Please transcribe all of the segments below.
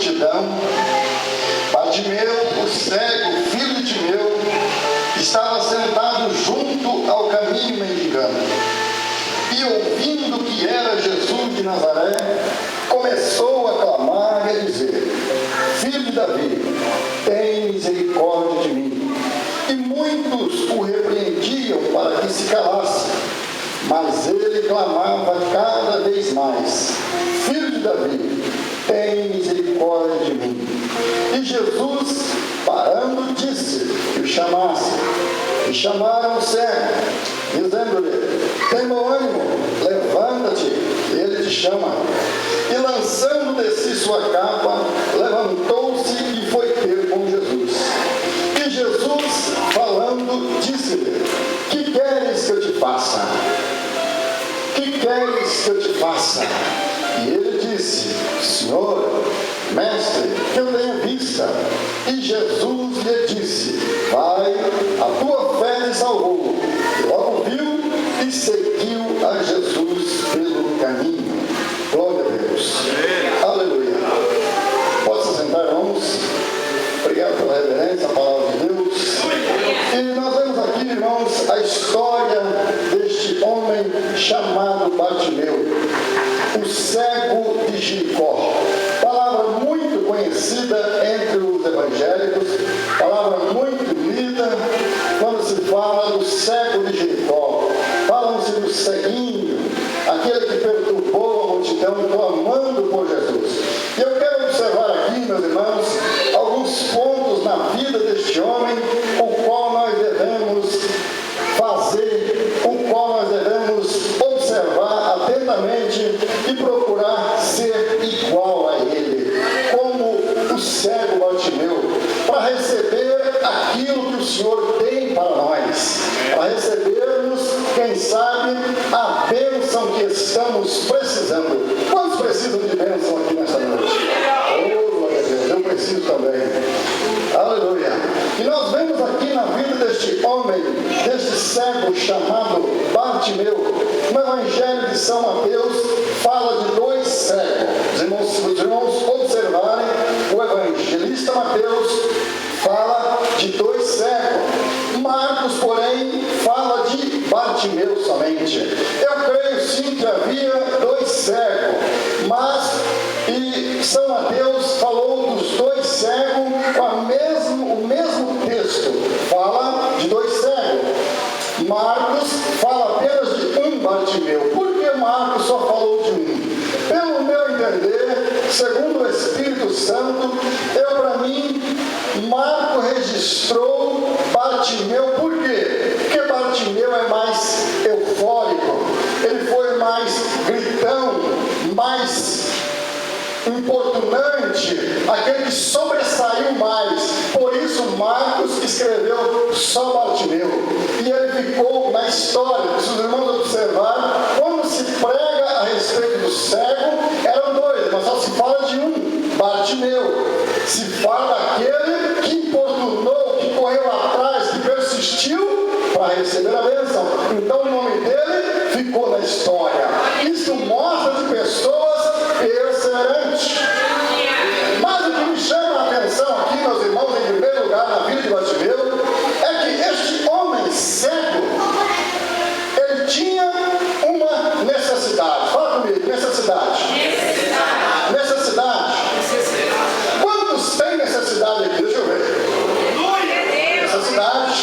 multidão, Bartimeu, o cego, filho de Timeu, estava sentado junto ao caminho mendigando. E ouvindo que era Jesus de Nazaré, começou a clamar e a dizer: Filho de Davi, tem misericórdia de mim. E muitos o repreendiam para que se calasse, mas ele clamava cada vez mais: Filho de Davi, tem misericórdia de mim. E Jesus, parando, disse que o chamasse. E chamaram o cego, dizendo-lhe: tem bom ânimo, levanta-te, ele te chama. E lançando de si sua capa, levantou-se e foi ter com Jesus. E Jesus, falando, disse-lhe: que queres que eu te faça? Que queres que eu te faça? E ele disse: Senhor, mestre, que eu tenha vista. E Jesus lhe disse: vai, a tua fé te salvou. E logo viu e seguiu a Jesus pelo caminho. Glória a Deus. Aleluia. Pode se sentar, irmãos. Obrigado pela reverência, a palavra de Deus. E nós vemos aqui, irmãos, a história deste homem chamado Bartimeu, o cego de Jericó. Palavra muito conhecida entre os evangélicos, palavra muito lida quando se fala do cego de Jericó. Falam-se do ceguinho, aquele que perturbou a multidão clamando por Jesus. E eu quero observar aqui, meus irmãos, alguns pontos na vida deste homem, o qual nós devemos fazer, o qual nós devemos observar atentamente e procurar ser igual a ele, como o cego Bartimeu, para receber aquilo que o Senhor tem para nós, para recebermos, quem sabe, a bênção que estamos precisando. Quantos precisam de bênção aqui nesta noite? Oh, glória a Deus, eu preciso também. Aleluia. E nós vemos aqui na vida deste homem, deste cego chamado Bartimeu, no Evangelho de São Mateus, fala de dois cegos. Se os irmãos observarem, o evangelista Mateus fala de dois cegos. Marcos, porém, fala de Bartimeu somente. Eu creio sim que havia dois cegos, mas São Mateus falou dos dois cegos com o mesmo texto. Fala de dois cegos. Marcos fala apenas de um Bartimeu. Por que Marcos só falou de um? Pelo meu entender, segundo o Espírito Santo, para mim, Marcos registrou Bartimeu. Por quê? Porque Bartimeu é mais eufórico, ele foi mais gritão, mais importunante, aquele que sobressaiu mais. Por isso Marcos escreveu só Bartimeu, e ele ficou na história. Se os irmãos observarem, quando se prega a respeito do cego, eram dois, mas só se fala de um, Bartimeu. Se fala daquele que importunou, que correu atrás, que persistiu para receber a bênção. Então o nome dele ficou na história. Isso mostra de pessoas perseverantes. Mas o que me chama a atenção aqui, meus irmãos, em primeiro lugar, na vida de Bartimeu, é que este homem cego, ele tinha uma necessidade. Fala comigo, necessidade. Necessidade. Quantos têm necessidade aqui? Deixa eu ver. Necessidade.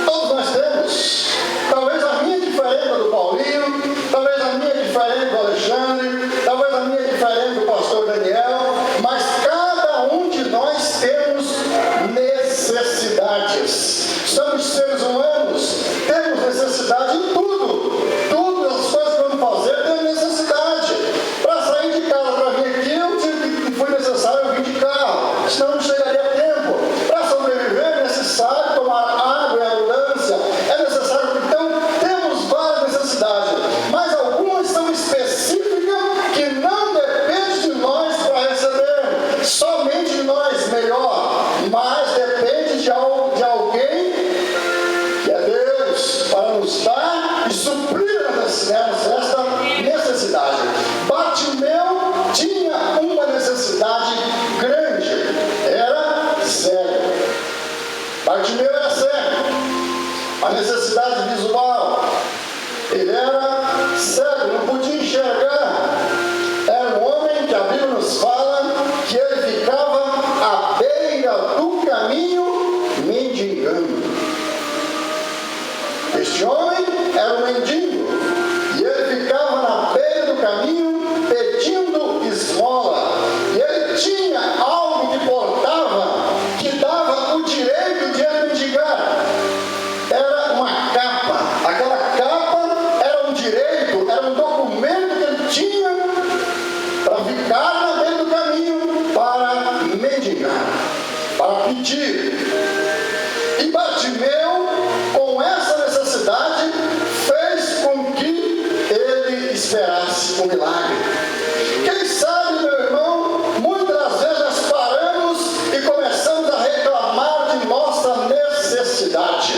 Todos nós temos. Talvez a minha é diferente do Paulinho, talvez a minha é diferente do Alexandre, talvez a minha é diferente do pastor Daniel, mas cada um de nós temos necessidades. Somos seres humanos, temos necessidade em tudo. Todas as coisas que vamos fazer temos necessidade. Para sair de casa, para vir aqui, foi necessário eu vir de carro, senão não chegaria a tempo. Para sobreviver é necessário tomar água em abundância, é necessário. Então temos várias necessidades, mas algumas são específicas que não dependem de nós necessidade visual. Ele era cego, não podia enxergar. Era um homem que a Bíblia nos fala que ele ficava à beira do caminho mendigando. Este homem era um mendigo e ele ficava na beira do caminho pedindo esmola. E ele tinha algo que portava que dava o direito de ele mendigar. Era uma capa. Aquela capa era um direito, era um documento que ele tinha para ficar na beira do caminho para mendigar, para pedir. E Bartimeu, com essa necessidade, fez com que ele esperasse o milagre. Quem sabe, meu irmão, muitas das vezes nós paramos e começamos a reclamar de nossa necessidade.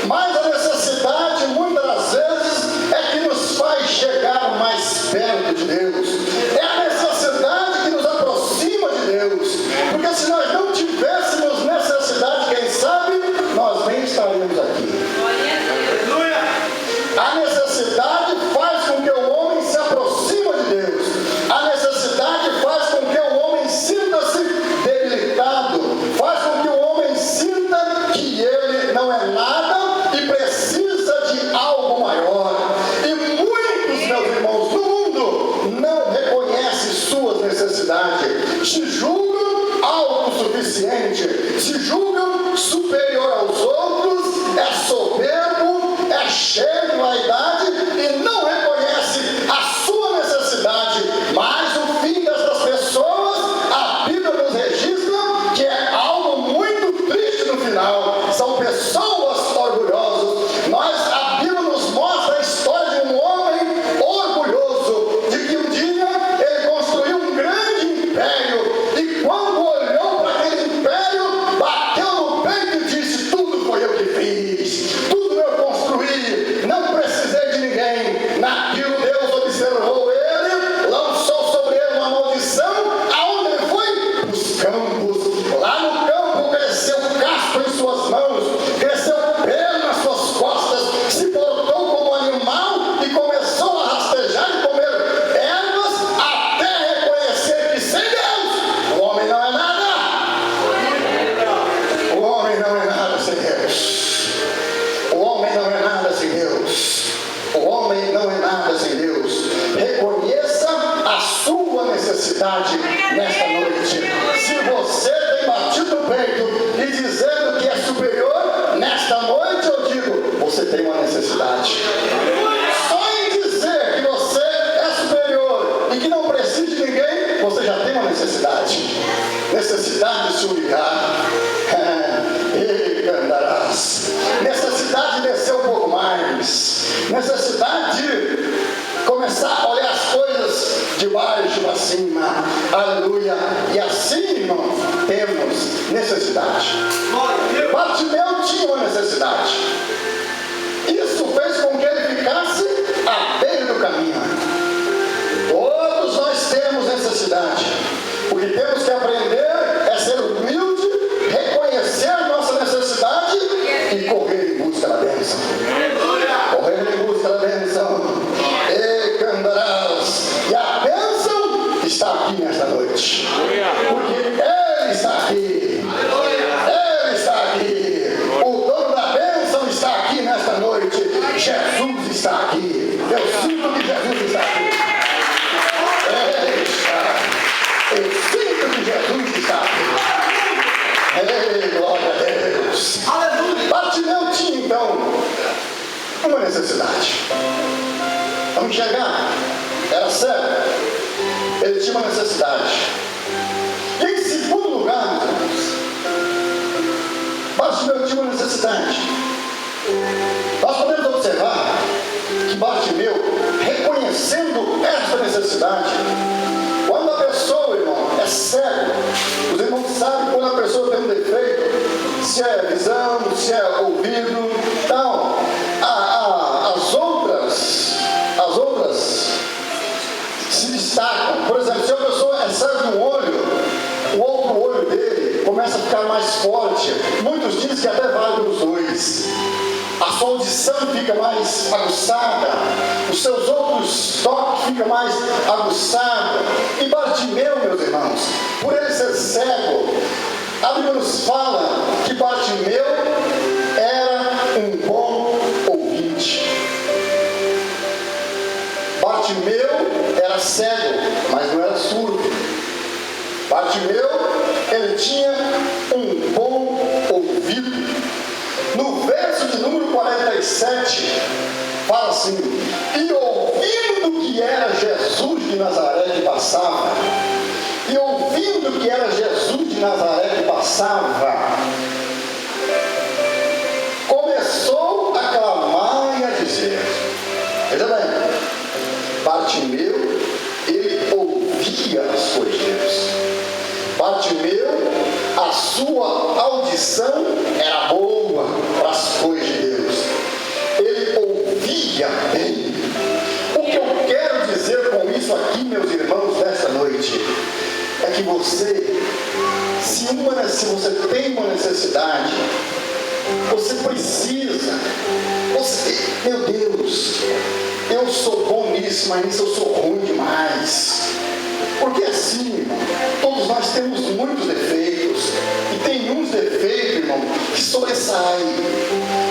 Mas a necessidade, muitas das vezes, é que nos faz chegar mais perto de Deus. É a necessidade que nos aproxima de Deus. Porque se nós não tivéssemos necessidade, quem sabe, nós nem estaríamos aqui. A necessidade faz com que o homem se aproxime de Deus. A necessidade faz com que o homem sinta-se debilitado. Faz com que o homem sinta que ele não é nada e precisa de algo maior. E muitos, meus irmãos, no mundo não reconhecem suas necessidades. Se julgam autossuficiente, se julgam superior aos outros, é soberbo, é cheio de vaidade e não reconhece a sua necessidade. Mas o fim dessas pessoas, a Bíblia nos registra que é algo muito triste no final. São pessoas orgulhosas. A Bíblia nos mostra a história de um homem orgulhoso, de que um dia ele construiu um grande império e quando olhou para aquele império, bateu no peito e disse: tudo foi eu que fiz, tudo eu construí, não precisei de ninguém. Naquilo Deus observou ele, lançou sobre ele uma maldição. Aonde ele foi? Os campos. Lá no campo cresceu casco em suas mãos, cresceu pelo nas suas costas, se portou como animal e começou a rastejar e comer ervas até reconhecer que sem Deus o homem não é nada. O homem não é nada sem Deus. O homem não é nada sem Deus. O homem não é nada sem Deus. Reconheça a sua necessidade nesta noite. Se você tem batido no peito e dizendo que é superior, nesta noite eu digo: você tem uma necessidade. Só em dizer que você é superior e que não precisa de ninguém, você já tem uma necessidade. Necessidade de se humilhar. E andarás. Necessidade de descer um pouco mais. Necessidade de começar a olhar as coisas de baixo para cima. Aleluia. E assim, irmão, temos necessidade. Bartimeu tinha uma necessidade. Isso fez com que ele ficasse à beira do caminho. Todos nós temos necessidade. O que temos que aprender é ser humilde, reconhecer nossa necessidade e correr em busca da bênção. Correr em busca da bênção. E cantarás. E a bênção está aqui nesta noite. Porque Ele está aqui. Ele está aqui. O dono da bênção está aqui nesta noite. Jesus está aqui. Eu sinto que Jesus está aqui. Ele está. Eu sinto que Jesus está aqui. Ei, glória a Deus. Aleluia. Bartimeu tinha então uma necessidade. Vamos enxergar. Era cego. Ele tinha uma necessidade. E em segundo lugar, meus irmãos, Bartimeu tinha uma necessidade. Nós podemos observar que Bartimeu, reconhecendo essa necessidade, quando a pessoa, irmão, é cego, os irmãos sabem quando a pessoa tem um defeito, se é visão, se é ouvido. Então, as outras se destacam. Por exemplo, se a pessoa é cega de um olho, o outro olho dele começa a ficar mais forte. Muitos dizem que até vale os dois. a sua audição fica mais aguçada, os seus outros toques ficam mais aguçados. E Bartimeu, meus irmãos, por ele ser cego, a Bíblia nos fala que Bartimeu era um bom ouvinte. Bartimeu era cego, mas não era surdo. Bartimeu, ele tinha um bom ouvido. No verso de número 47, fala assim: e ouvindo que era Jesus de Nazaré que passava, e ouvindo que era Jesus de Nazaré que passava, começou a clamar e a dizer. Veja bem, Bartimeu, ele ouvia as coisas de Deus. Bartimeu, a sua audição era boa para as coisas de Deus. Ele ouvia bem. O que eu quero dizer com isso aqui, meus irmãos, nesta noite, é que você, se você tem uma necessidade, você precisa, meu Deus, eu sou bom nisso, mas nisso eu sou ruim demais. Porque assim, irmão, todos nós temos muitos defeitos. E tem uns defeitos, irmão, que sobressaem.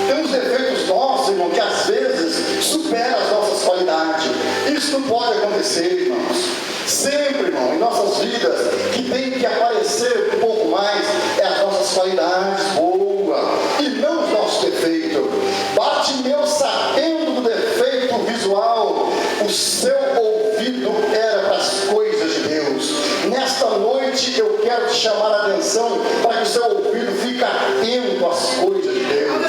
Tem uns defeitos nossos, irmão, que às vezes superam as nossas qualidades. Isso não pode acontecer, irmãos. Sempre, irmão, em nossas vidas, que tem que aparecer um pouco mais é as nossas qualidades boas e não os nossos defeitos. Bartimeu, sabendo do defeito visual, o seu ouvido era para as coisas de Deus. Nesta noite eu quero te chamar a atenção para que o seu ouvido fique atento às coisas de Deus.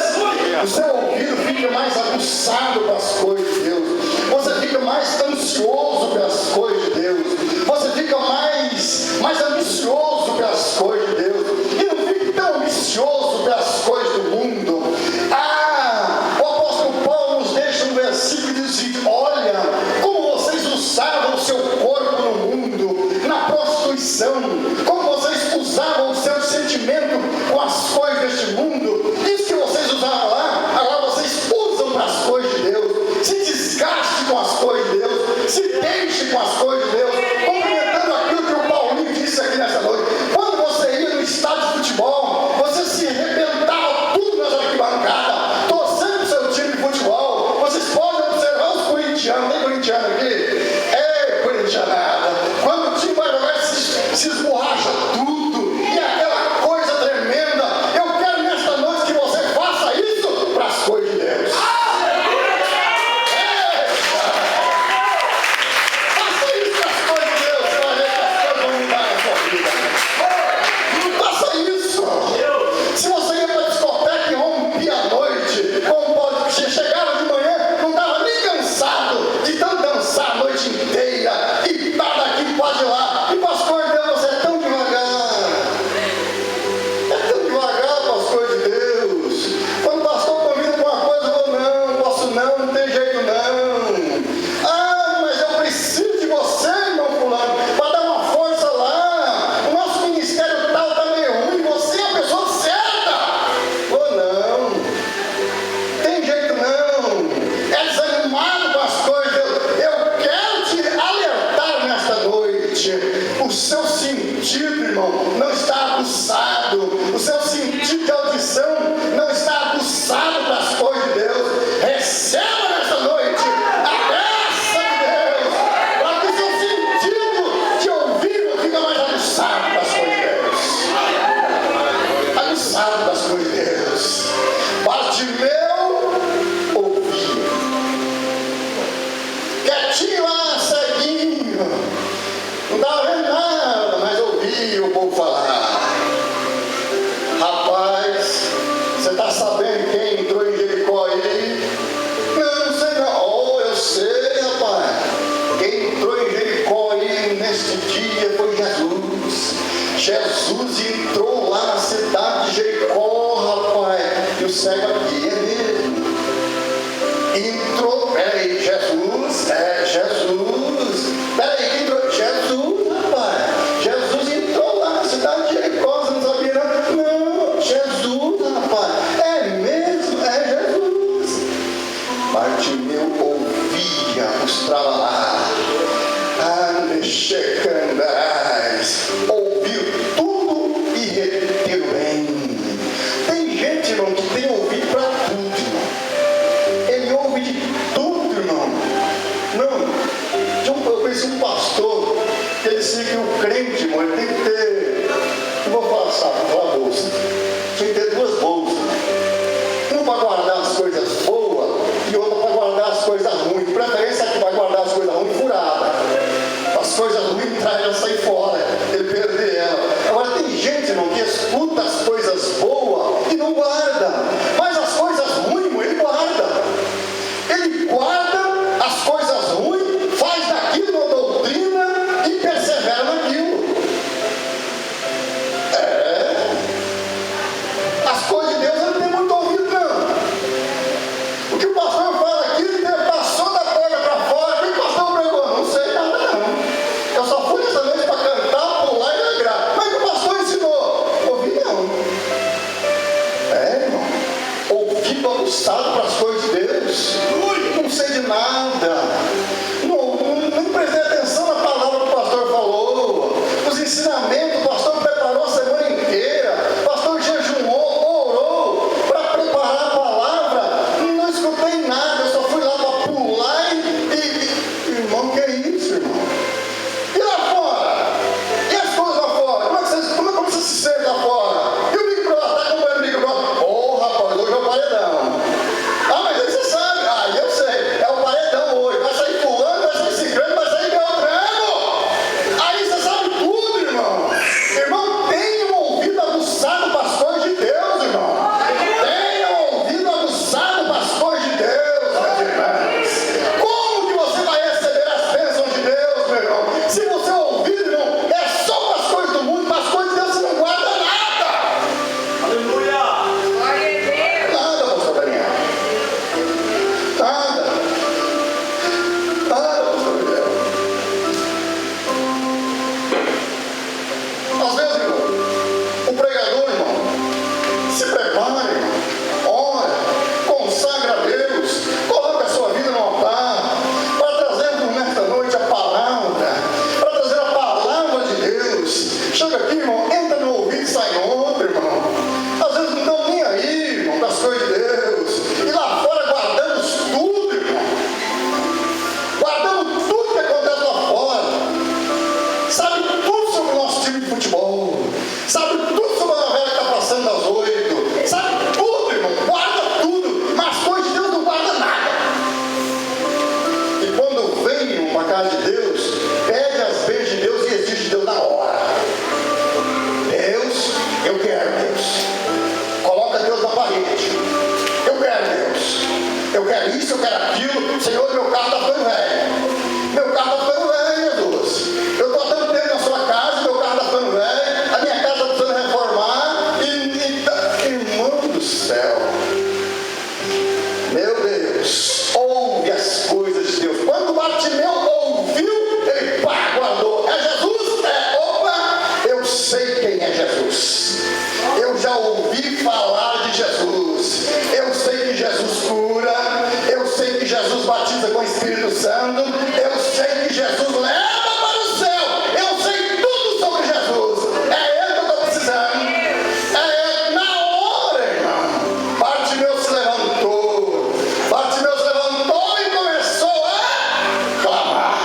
O seu ouvido fica mais aguçado para as coisas de Deus. Você fica mais ansioso pelas coisas de Deus. Você fica mais ambicioso pelas coisas de Deus. E não fique tão ambicioso pelas coisas do mundo. O apóstolo Paulo nos deixa um versículo que diz assim: olha como vocês usavam o seu corpo no mundo, na prostituição, como vocês usavam o seu sentimento com as coisas deste mundo. Isso que vocês usavam lá, agora vocês usam para as coisas de Deus. Se desgaste com as coisas de Deus, se deixe com as coisas de Deus, complementando aquilo que o Paulinho disse aqui nessa noite. Quando você ia no estádio de futebol, você se arrebentava tudo nas arquibancadas, torcendo o seu time de futebol. Vocês podem observar os corintianos. Tem corintiano aqui? É corintianada. Quando o time vai jogar, se esborracha tudo, e aquela coisa tremenda. Eu quero nesta noite que você faça isso para as coisas de Deus. Faça isso para as coisas de Deus, você vai ver que as coisas vão mudar na sua vida. Faça isso. Se você ia para a discoteca e rompia à noite, como pode, você chegava de manhã, não estava nem cansado de tanto dançar a noite inteira, e tá daqui, pode ir lá, e para as coisas de Deus você é tão devagar. É tão devagar para as coisas de Deus. Quando o pastor convida para uma coisa, eu vou, não posso não tem jeito não. Mas eu preciso de você, irmão fulano, para dar uma força lá. O nosso ministério tal está meio ruim, você é a pessoa certa. Ou não, tem jeito não. É desanimado com as coisas. Eu quero te alertar nesta noite. O seu sentido, irmão, não está aguçado. O seu sentido de audição não está aguçado para as coisas de Deus. Receba nesta noite a graça de Deus, para que o seu sentido de ouvido fique mais aguçado para as coisas de Deus. Aguçado para as coisas de Deus. Bartimeu ouvia. Quietinho lá, ceguinho. Não estava vendo nada, mas ouvia o povo falar. Rapaz, você está sabendo quem entrou em Jericó aí? Não sei não. Eu sei, rapaz. Quem entrou em Jericó aí neste dia foi Jesus. Jesus entrou lá na cidade de Jericó, rapaz. E o cego aqui é mesmo. Entrou, peraí, Jesus. Peraí, quem entrou? Jesus, rapaz. Jesus entrou lá na cidade de Jericó, você não sabia não? Não, Jesus, rapaz. É mesmo? É Jesus. que o crente, irmão, ele tem que ter, não vou falar saco, vou falar bolsa. Tem que ter duas bolsas. Uma para guardar as coisas boas e outra para guardar as coisas ruins. Preferência é que vai guardar as coisas ruins furadas. As coisas ruins traz ela sair fora, ele perder ela. Agora tem gente, irmão, que escuta as coisas boas e não guarda. Mas as coisas ruins, irmão, ele guarda. Ele guarda as coisas ruins, faz daquilo uma doutrina e persevera naquilo. As coisas de Deus ele não tem muito ouvido, não. O que o pastor fala aqui, ele passou da porta para fora. O que o pastor pregou? Não sei nada, não. Eu só fui nessa noite para cantar, pular e alegrar. Mas o que o pastor ensinou? Ouvi não. Irmão. Ouvido aguçado para as coisas de Deus. Não sei de nada. Nem prestei atenção na palavra que o pastor falou. Os ensinamentos, o pastor preparou a semana inteira. O pastor jejuou, orou para preparar a palavra. Não escutei nada. Eu só fui lá para pular irmão, que é isso, irmão? E lá fora? E as coisas lá fora? Como você se sente lá fora? E o Big Brother? Está acompanhando o Big Brother? Ô, rapaz, hoje é o paredão. Ah, mas aí você sabe. Ah, eu sei. É o paredão hoje. Vai sair fulano, vai sair ciclano, vai sair beltrano. Aí você sabe tudo, irmão. Irmão, tenha um ouvido aguçado para as coisas de Deus, irmão. Tenha um ouvido aguçado para as coisas de Deus, meus irmãos. Como que você vai receber as bênçãos de Deus, meu irmão? Se você ouvir, irmão, é só para as coisas do mundo, para as coisas de Deus você não guarda nada. Aleluia! Nada, pastor Daniel. Nada. Nada, pastor Daniel. Às vezes, irmão, o pregador, irmão, se prepare, irmão, ora, consagra a Deus, coloca a sua vida no altar, para trazer nesta noite a palavra, para trazer a palavra de Deus. Chega aqui, irmão, entra no ouvido e sai no outro, irmão. Às vezes não estão nem aí, irmão, das coisas de Deus. E lá fora guardamos tudo, irmão. Guardamos tudo que acontece lá fora. Sabe tudo sobre o nosso time de futebol. Sabe tudo sobre a novela que está passando das 8. Sabe tudo, irmão. Guarda tudo. Mas as coisas de Deus não guarda nada. E quando vem, irmão, para a casa de Deus, pede as bênçãos de Deus e exige de Deus na hora. Deus, eu quero Deus. Coloca Deus na parede. Eu quero Deus. Eu quero isso, eu quero aquilo. Senhor, meu carro está ficando velho. Meu carro está ficando velho, Jesus. Eu estou há tanto tempo na sua casa, meu carro está ficando velho. A minha casa está precisando reformar. Irmão do céu. Meu Deus. Ouve as coisas de Deus. Quando Bartimeu ouviu, ele guardou. É Jesus? Opa, eu sei quem é Jesus. Eu já ouvi falar de Jesus. Eu sei que Jesus cura. Eu sei que Jesus batiza com o Espírito Santo. Eu sei que Jesus leva para o céu. Eu sei tudo sobre Jesus. É Ele que eu estou precisando. É Ele. Na hora, irmão, Bartimeu se levantou. Bartimeu se levantou e começou a clamar.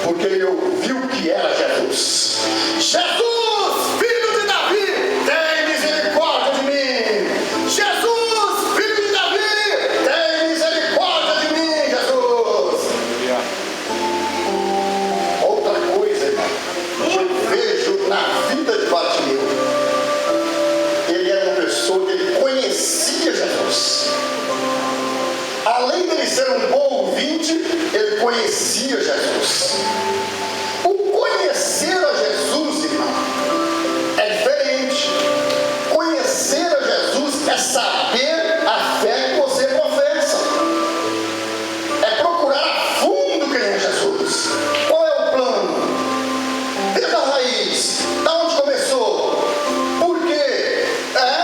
Porque ele ouviu que era Jesus. Jesus, filho de Davi, tem misericórdia de mim. Jesus, filho de Davi, tem misericórdia de mim, Jesus. Outra coisa, irmão, que eu vejo na vida de Bartimeu, ele era uma pessoa que ele conhecia Jesus. Além dele ser um bom ouvinte, ele conhecia Jesus. O conhecer a Jesus, irmão, é diferente. Conhecer a Jesus é saber a fé que você professa. É procurar a fundo quem é Jesus. Qual é o plano? Veja a raiz. Da onde começou? Por quê?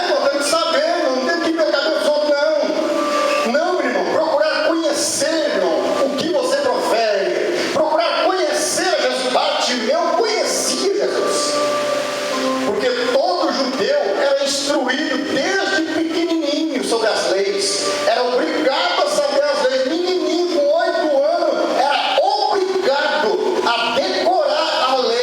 Nós temos que saber, não temos que ir pelo caminho dos outros, não. Não, irmão. Procurar conhecer, irmão, o que você profere. Procurar conhecer a Jesus. Bartimeu conhecia Jesus. Porque todo judeu era instruído desde pequenininho sobre as leis. Era obrigado a saber as leis. Menininho com 8 anos era obrigado a decorar a lei.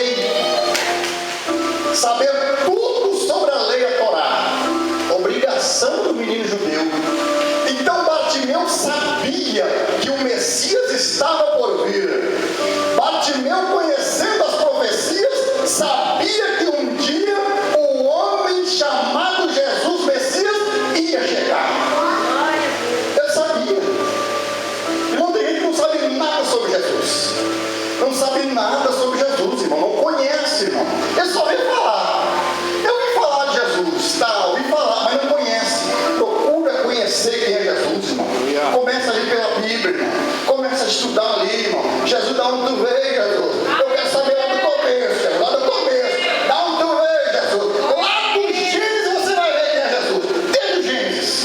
Jesus, dá um tu veio, Jesus. Eu quero saber lá do começo, Jesus, lá do começo. Dá um tu veio, Jesus. Lá do Gênesis você vai ver quem é Jesus. Desde o Gênesis.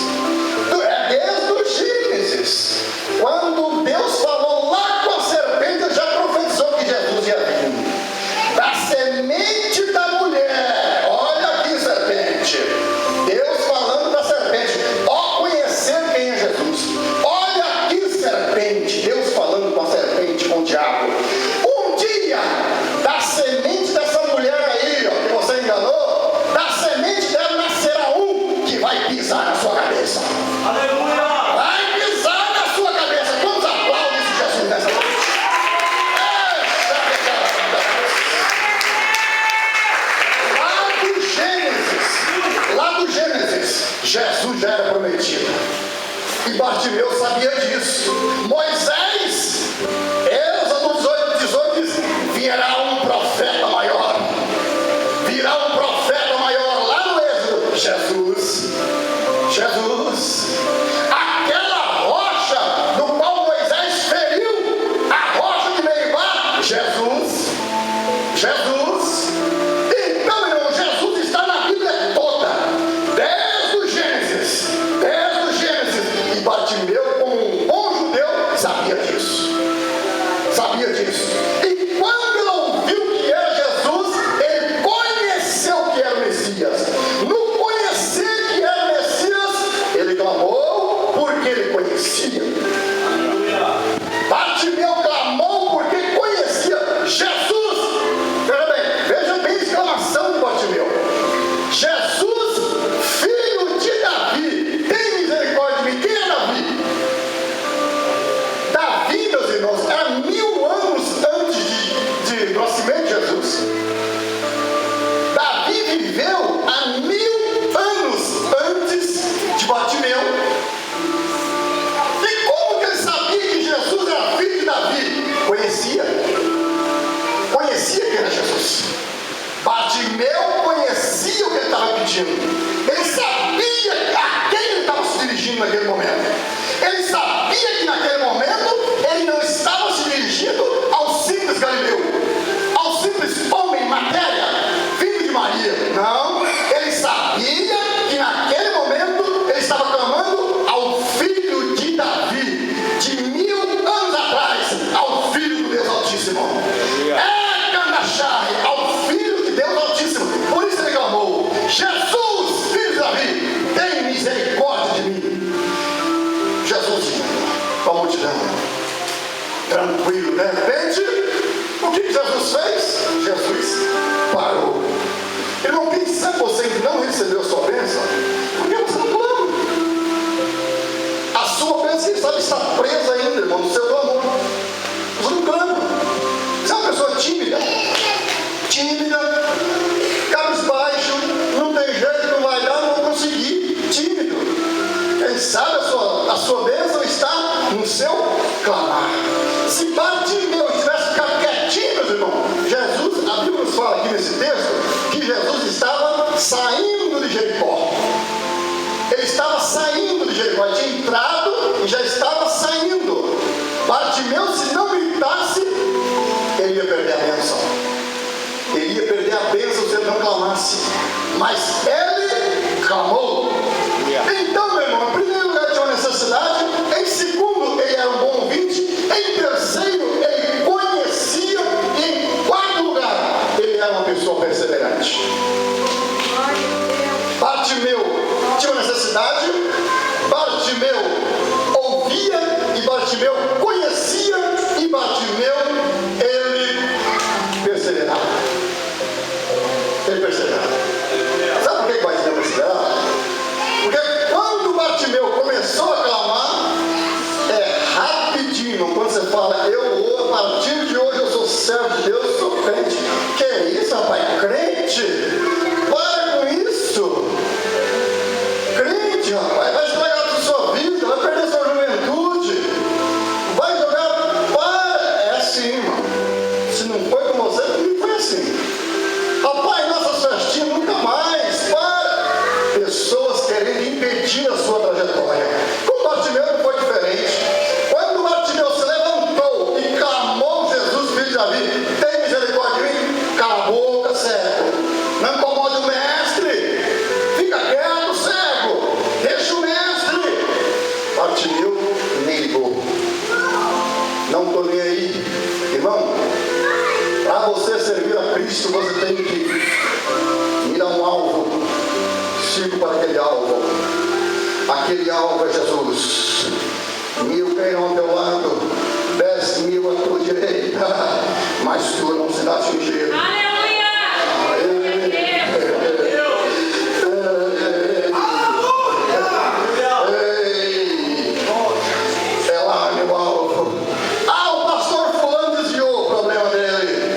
Desde o Gênesis. Quando Deus falou lá com a serpente, ele já profetizou que Jesus ia vir. Da semente da mulher. Olha aqui, serpente. Deus falando da serpente. Ó, conhecer quem é Jesus. Olha aqui, serpente. Deus falando com a serpente, com o diabo. Um dia, da semente dessa mulher aí, ó, que você enganou, da semente dela nascerá um que vai pisar na sua cabeça. Aleluia! Vai pisar na sua cabeça. Quantos aplaudem esse Jesus nessa noite? Lá do Gênesis, Jesus já era prometido. E Bartimeu sabia disso. Moisés, Êxodo 18 diz: virá um profeta maior. Virá um profeta maior. Lá no Êxodo, Jesus. Aquela rocha do qual Moisés feriu, a rocha de Meribá, Jesus. Então, irmão, Jesus está na Bíblia toda, desde o Gênesis. E Bartimeu, como um bom judeu, sabia disso. E quando ele ouviu que era Jesus, ele conheceu que era o Messias. No conhecer que era o Messias, ele clamou porque ele conhecia. Bartimeu clamou porque conhecia Jesus. Veja bem a exclamação de Bartimeu. Jesus, filho de Davi, tem misericórdia de mim. Quem é Davi? Davi, meus irmãos, era 1000 anos antes de nascimento de Jesus. Davi viveu há 1000 anos antes de Bartimeu. E como que ele sabia que Jesus era filho de Davi? Conhecia quem era Jesus. Bartimeu conhecia o que ele estava pedindo. Ele sabia a quem ele estava se dirigindo naquele momento. Ele sabia que naquele momento ele não estava se dirigindo ao simples galileu, ao simples homem, matéria, filho de Maria. Não, ele sabia que naquele momento ele estava clamando ao filho de Davi, de 1000 anos atrás, ao filho do Deus Altíssimo. Ao filho de Deus Altíssimo. Por isso ele clamou: Jesus, filho de Davi, tem misericórdia de mim. Jesus, com a multidão, tranquilo. De repente, o que Jesus fez? Jesus parou. Irmão, quem sabe você não recebeu a sua bênção? Porque você não clama. A sua bênção, quem sabe, está presa ainda, irmão, no seu clamor. Você não clama. Você é uma pessoa tímida, cabisbaixo, não tem jeito, não vai dar, não vou conseguir, tímido. Quem sabe a sua bênção está no seu clamar. Se Bartimeu tivesse ficado quietinho, meus irmãos, Jesus, a Bíblia nos fala aqui nesse texto, que Jesus estava saindo de Jericó. Ele estava saindo de Jericó, ele tinha entrado e já estava saindo. Bartimeu, se não gritasse, ele ia perder a bênção. Ele ia perder a bênção se ele não clamasse. Mas ele clamou. Então, meu irmão, em primeiro lugar tinha uma necessidade. Em segundo, ele era um bom ouvinte. Em terceiro, ele conhecia. E em quarto lugar, ele era uma pessoa perseverante. Bartimeu tinha uma necessidade. Bartimeu ouvia. E Bartimeu conhecia. E Bartimeu, ele perseverava. Sabe por que Bartimeu perseverava? Porque quando Bartimeu começou a clamar, é rapidinho. Quando você fala, eu Cristo, você tem que mirar um alvo, siga para aquele alvo. Aquele alvo é Jesus. 1000 cairão ao teu lado, 10.000 à tua direita, mas tu não será atingido. Aleluia! É lá, meu alvo. O pastor fulano desviou, o problema dele.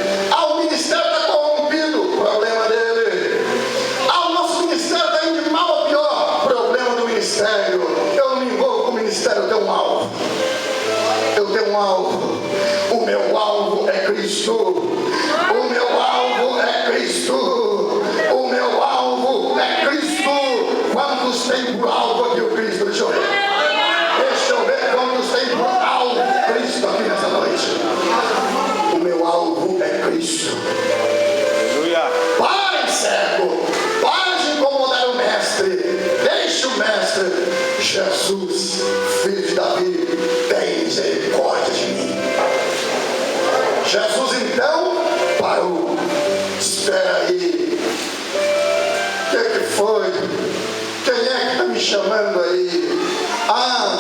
O ministério está corrompido, o problema dele. O nosso ministério está indo de mal a pior, problema do ministério. Eu não me envolvo com o ministério, eu tenho um alvo. Eu tenho um alvo. O meu alvo é Cristo. O meu alvo é Cristo. O meu alvo é Cristo. Quantos tem por alvo aqui o Cristo? Deixa eu ver. Deixa eu ver quantos tem por alvo Cristo aqui nessa noite. O meu alvo é Cristo. Aleluia. Pare, cego. Pare de incomodar o mestre. Deixe o mestre. Jesus, filho de Davi, tem misericórdia de mim. Jesus então parou. Espera aí. O que foi? Quem é que está me chamando aí?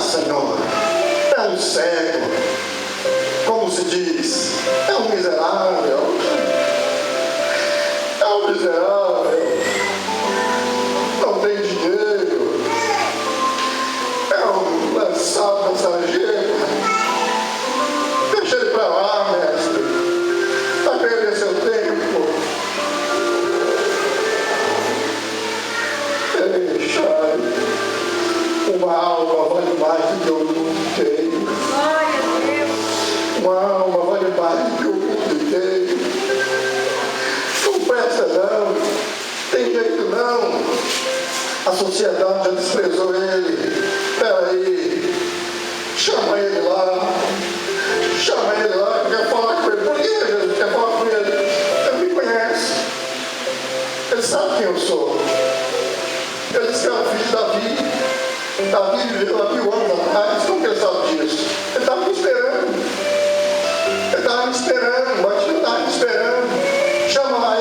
Senhor, é um cego. Como se diz? É um miserável. É um miserável. Não tem dinheiro. É um lançado mensageiro. Deixa ele para lá, mestre. Vai perder seu tempo. Deixa. Uma alma vale mais do que o mundo inteiro. Glória a Deus. Uma alma vale mais do que o mundo inteiro. Não presta não. Tem jeito não. A sociedade já desprezou ele. Espera aí. Chama ele lá. Chama ele lá que quer falar com ele. Por que Jesus quer falar com ele? Ele me conhece. Ele sabe quem eu sou. Ele disse que é o filho de Davi. Davi viveu há 1000 anos atrás. Como que ele sabe disso? Ele estava me esperando. Ele estava me esperando. O Batista estava me esperando. Chama lá.